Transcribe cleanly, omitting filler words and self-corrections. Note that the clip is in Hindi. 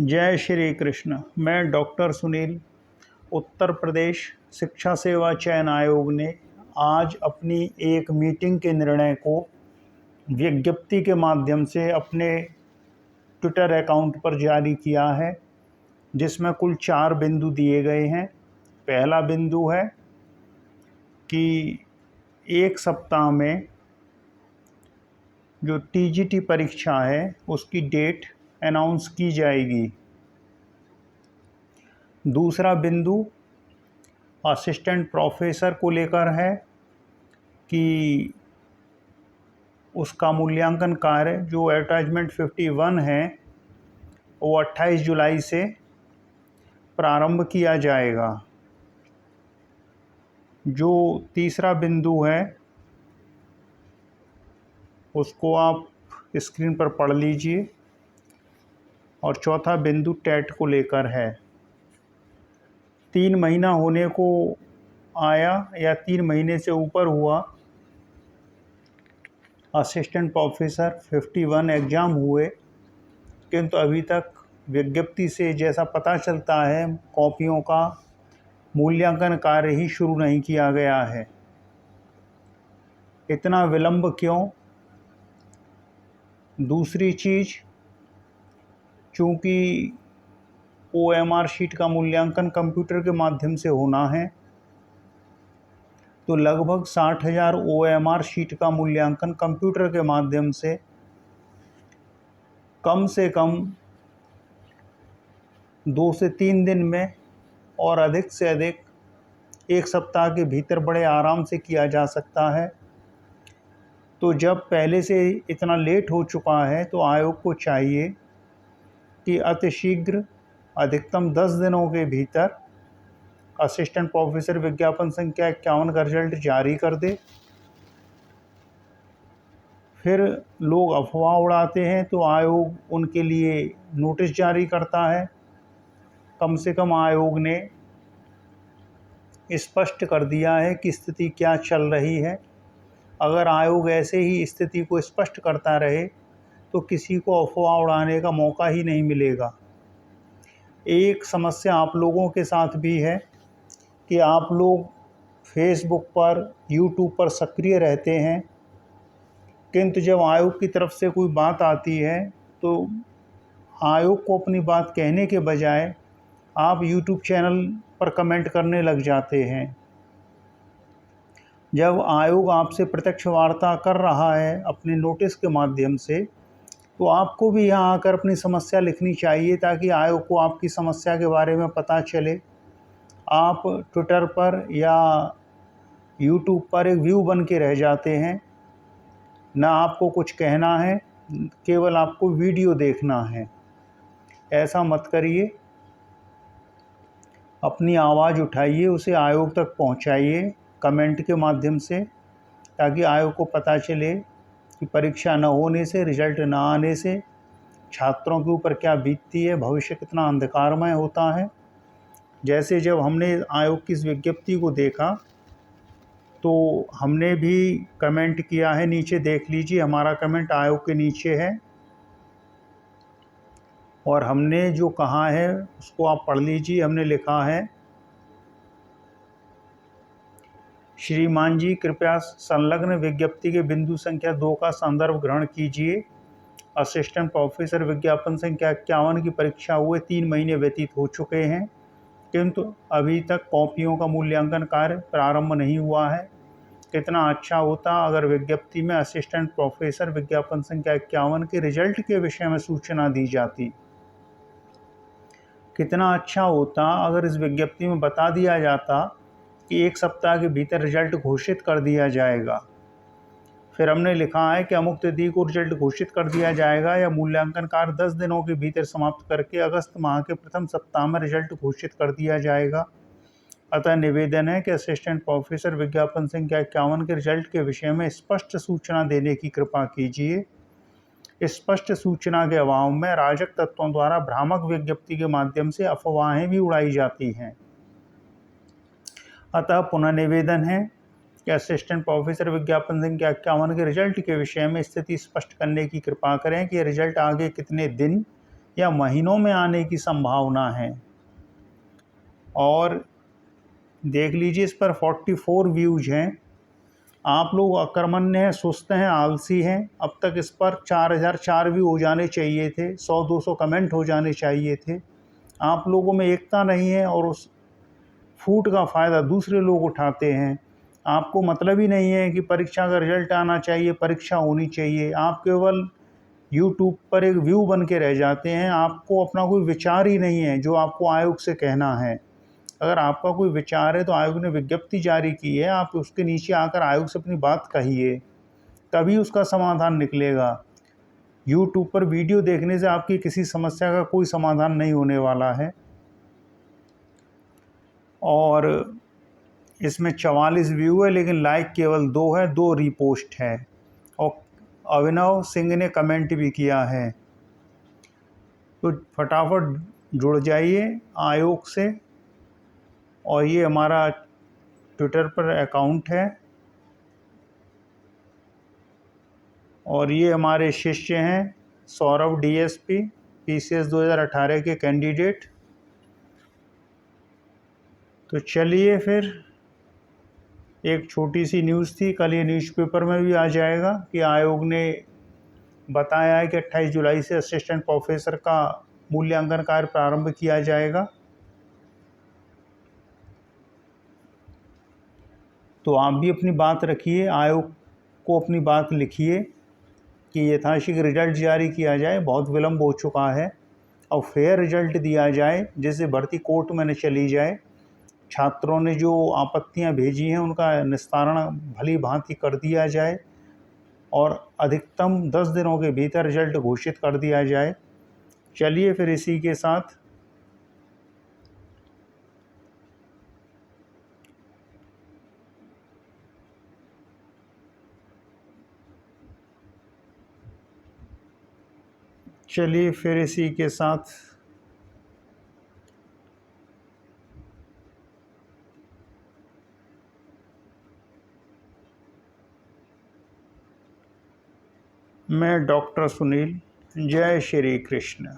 जय श्री कृष्ण। मैं डॉक्टर सुनील। उत्तर प्रदेश शिक्षा सेवा चयन आयोग ने आज अपनी एक मीटिंग के निर्णय को विज्ञप्ति के माध्यम से अपने ट्विटर अकाउंट पर जारी किया है, जिसमें कुल 4 बिंदु दिए गए हैं। पहला बिंदु है कि 1 सप्ताह में जो टीजीटी परीक्षा है उसकी डेट अनाउंस की जाएगी। दूसरा बिंदु असिस्टेंट प्रोफेसर को लेकर है कि उसका मूल्यांकन कार्य जो अटैचमेंट 51 है वो 28 जुलाई से प्रारंभ किया जाएगा। जो तीसरा बिंदु है उसको आप स्क्रीन पर पढ़ लीजिए। और चौथा बिंदु टेट को लेकर है। 3 महीना होने को आया या 3 महीने से ऊपर हुआ, असिस्टेंट प्रोफेसर 51 एग्ज़ाम हुए, किंतु अभी तक विज्ञप्ति से जैसा पता चलता है कॉपियों का मूल्यांकन कार्य ही शुरू नहीं किया गया है। इतना विलंब क्यों? दूसरी चीज़, चूँकि OMR शीट का मूल्यांकन कंप्यूटर के माध्यम से होना है, तो लगभग 60,000 OMR शीट का मूल्यांकन कंप्यूटर के माध्यम से कम 2 से 3 दिन में और अधिक से अधिक 1 सप्ताह के भीतर बड़े आराम से किया जा सकता है। तो जब पहले से इतना लेट हो चुका है तो आयोग को चाहिए कि अतिशीघ्र अधिकतम 10 दिनों के भीतर असिस्टेंट प्रोफेसर विज्ञापन संख्या 51 का रिजल्ट जारी कर दे। फिर लोग अफवाह उड़ाते हैं तो आयोग उनके लिए नोटिस जारी करता है। कम से कम आयोग ने स्पष्ट कर दिया है कि स्थिति क्या चल रही है। अगर आयोग ऐसे ही स्थिति को स्पष्ट करता रहे तो किसी को अफवाह उड़ाने का मौका ही नहीं मिलेगा। एक समस्या आप लोगों के साथ भी है कि आप लोग फेसबुक पर, यूट्यूब पर सक्रिय रहते हैं, किंतु जब आयोग की तरफ से कोई बात आती है तो आयोग को अपनी बात कहने के बजाय आप यूट्यूब चैनल पर कमेंट करने लग जाते हैं। जब आयोग आपसे प्रत्यक्ष वार्ता कर रहा है अपने नोटिस के माध्यम से, तो आपको भी यहाँ आकर अपनी समस्या लिखनी चाहिए ताकि आयोग को आपकी समस्या के बारे में पता चले। आप ट्विटर पर या यूट्यूब पर एक व्यू बन के रह जाते हैं, ना आपको कुछ कहना है, केवल आपको वीडियो देखना है। ऐसा मत करिए। अपनी आवाज़ उठाइए, उसे आयोग तक पहुंचाइए कमेंट के माध्यम से, ताकि आयोग को पता चले कि परीक्षा न होने से, रिजल्ट न आने से छात्रों के ऊपर क्या बीतती है, भविष्य कितना अंधकारमय होता है। जैसे जब हमने आयोग की इस विज्ञप्ति को देखा तो हमने भी कमेंट किया है। नीचे देख लीजिए, हमारा कमेंट आयोग के नीचे है और हमने जो कहा है उसको आप पढ़ लीजिए। हमने लिखा है, श्रीमान जी कृपया संलग्न विज्ञप्ति के बिंदु संख्या 2 का संदर्भ ग्रहण कीजिए। असिस्टेंट प्रोफेसर विज्ञापन संख्या 51 की परीक्षा हुए 3 महीने व्यतीत हो चुके हैं, किंतु अभी तक कॉपियों का मूल्यांकन कार्य प्रारंभ नहीं हुआ है। कितना अच्छा होता अगर विज्ञप्ति में असिस्टेंट प्रोफेसर विज्ञापन संख्या 51 के रिजल्ट के विषय में सूचना दी जाती। कितना अच्छा होता अगर इस विज्ञप्ति में बता दिया जाता कि 1 सप्ताह के भीतर रिजल्ट घोषित कर दिया जाएगा। फिर हमने लिखा है कि अमुक तिथि को रिजल्ट घोषित कर दिया जाएगा या मूल्यांकन कार्य 10 दिनों के भीतर समाप्त करके अगस्त माह के प्रथम सप्ताह में रिजल्ट घोषित कर दिया जाएगा। अतः निवेदन है कि असिस्टेंट प्रोफेसर विज्ञापन संख्या 51 के रिजल्ट के विषय में स्पष्ट सूचना देने की कृपा कीजिए। स्पष्ट सूचना के अभाव में अराजक तत्वों द्वारा भ्रामक विज्ञप्ति के माध्यम से अफवाहें भी उड़ाई जाती हैं। अतः पुनः निवेदन है कि असिस्टेंट प्रोफेसर विज्ञापन संख्या 51 के रिजल्ट के विषय में स्थिति स्पष्ट करने की कृपा करें कि रिजल्ट आगे कितने दिन या महीनों में आने की संभावना है। और देख लीजिए, इस पर 44 व्यूज हैं। आप लोग अकर्मण्य हैं, सुस्त हैं, आलसी हैं। अब तक इस पर 4004 व्यू हो जाने चाहिए थे, 100-200 कमेंट हो जाने चाहिए थे। आप लोगों में एकता नहीं है और उस फूट का फ़ायदा दूसरे लोग उठाते हैं। आपको मतलब ही नहीं है कि परीक्षा का रिजल्ट आना चाहिए, परीक्षा होनी चाहिए। आप केवल यूट्यूब पर एक व्यू बन के रह जाते हैं। आपको अपना कोई विचार ही नहीं है जो आपको आयोग से कहना है। अगर आपका कोई विचार है तो आयोग ने विज्ञप्ति जारी की है, आप उसके नीचे आकर आयोग से अपनी बात कहिए, तभी उसका समाधान निकलेगा। यूट्यूब पर वीडियो देखने से आपकी किसी समस्या का कोई समाधान नहीं होने वाला है। और इसमें 44 व्यू है, लेकिन लाइक केवल 2 है, 2 रीपोस्ट है। और अभिनव सिंह ने कमेंट भी किया है। तो फटाफट जुड़ जाइए आयोग से। और ये हमारा ट्विटर पर अकाउंट है, और ये हमारे शिष्य हैं सौरभ डीएसपी, पीसीएस 2018 के कैंडिडेट। तो चलिए, फिर एक छोटी सी न्यूज़ थी, कल ये न्यूज़पेपर में भी आ जाएगा कि आयोग ने बताया है कि 28 जुलाई से असिस्टेंट प्रोफेसर का मूल्यांकन कार्य प्रारंभ किया जाएगा। तो आप भी अपनी बात रखिए, आयोग को अपनी बात लिखिए कि यथाशीघ्र रिजल्ट जारी किया जाए, बहुत विलम्ब हो चुका है। और फेयर रिजल्ट दिया जाए, जिससे भर्ती कोर्ट में न चली जाए। छात्रों ने जो आपत्तियां भेजी हैं उनका निस्तारण भली भांति कर दिया जाए और अधिकतम 10 दिनों के भीतर रिजल्ट घोषित कर दिया जाए। चलिए, फिर इसी के साथ मैं डॉक्टर सुनील, जय श्री कृष्ण।